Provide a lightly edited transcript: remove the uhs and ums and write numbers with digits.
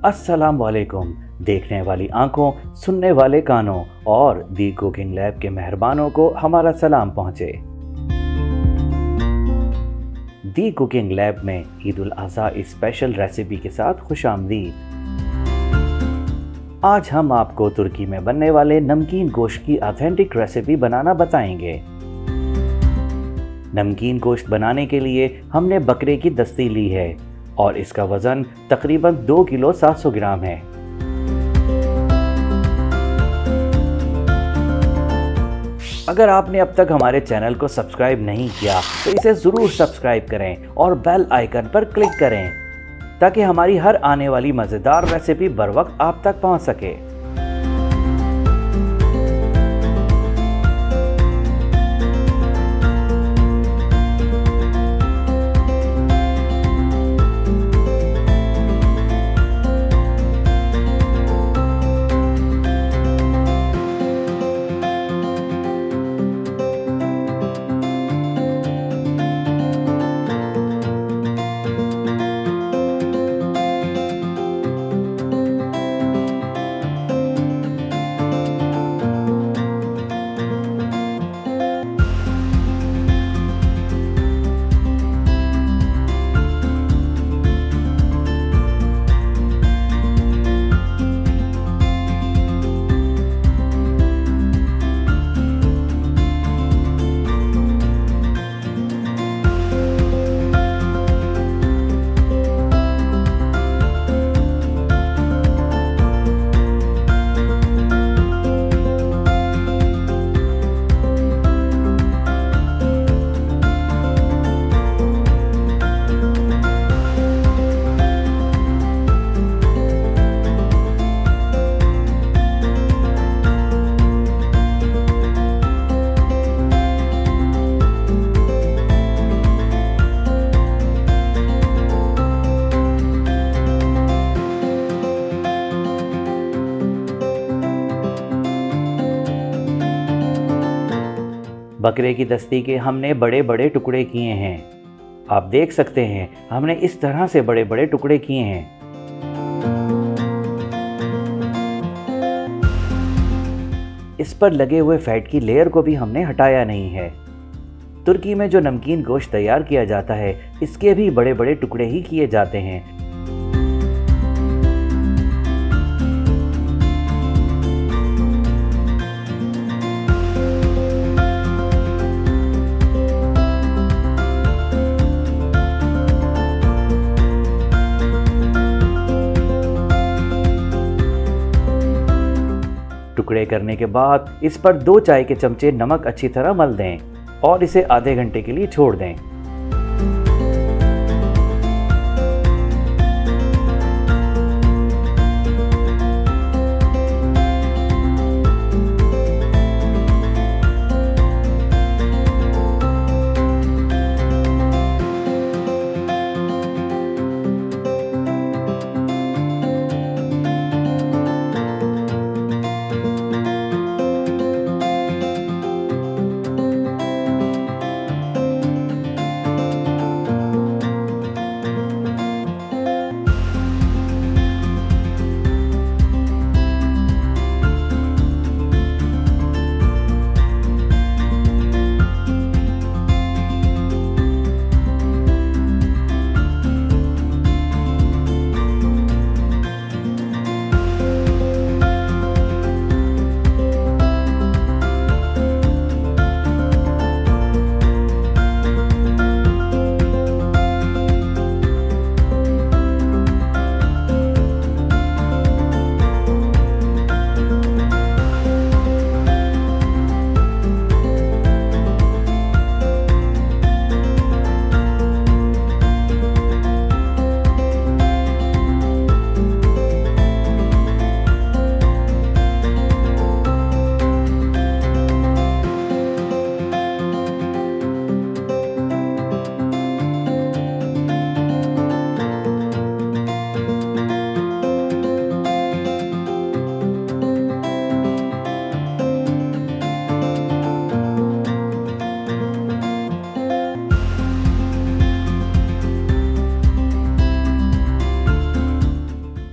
अस्सलाम वालेकुम। देखने वाली आंखों, सुनने वाले कानों और दी कुकिंग लैब के मेहरबानों को हमारा सलाम पहुंचे। दी कुकिंग लैब में ईद उल अज़हा स्पेशल रेसिपी के साथ खुशामदीद। आज हम आपको तुर्की में बनने वाले नमकीन गोश्त की ऑथेंटिक रेसिपी बनाना बताएंगे। नमकीन गोश्त बनाने के लिए हमने बकरे की दस्ती ली है और इसका वजन तकरीबन 2 किलो 700 ग्राम है। अगर आपने अब तक हमारे चैनल को सब्सक्राइब नहीं किया तो इसे ज़रूर सब्सक्राइब करें और बेल आइकन पर क्लिक करें ताकि हमारी हर आने वाली मज़ेदार रेसिपी बर वक्त आप तक पहुंच सके। बकरे की दस्ती के हमने बड़े बड़े टुकड़े किए हैं। आप देख सकते हैं हमने इस तरह से बड़े बड़े टुकड़े किए हैं। इस पर लगे हुए फैट की लेयर को भी हमने हटाया नहीं है। तुर्की में जो नमकीन गोश्त तैयार किया जाता है इसके भी बड़े बड़े टुकड़े ही किए जाते हैं। टुकड़े करने के बाद इस पर 2 चाय के चमचे नमक अच्छी तरह मल दें और इसे आधे घंटे के लिए छोड़ दें।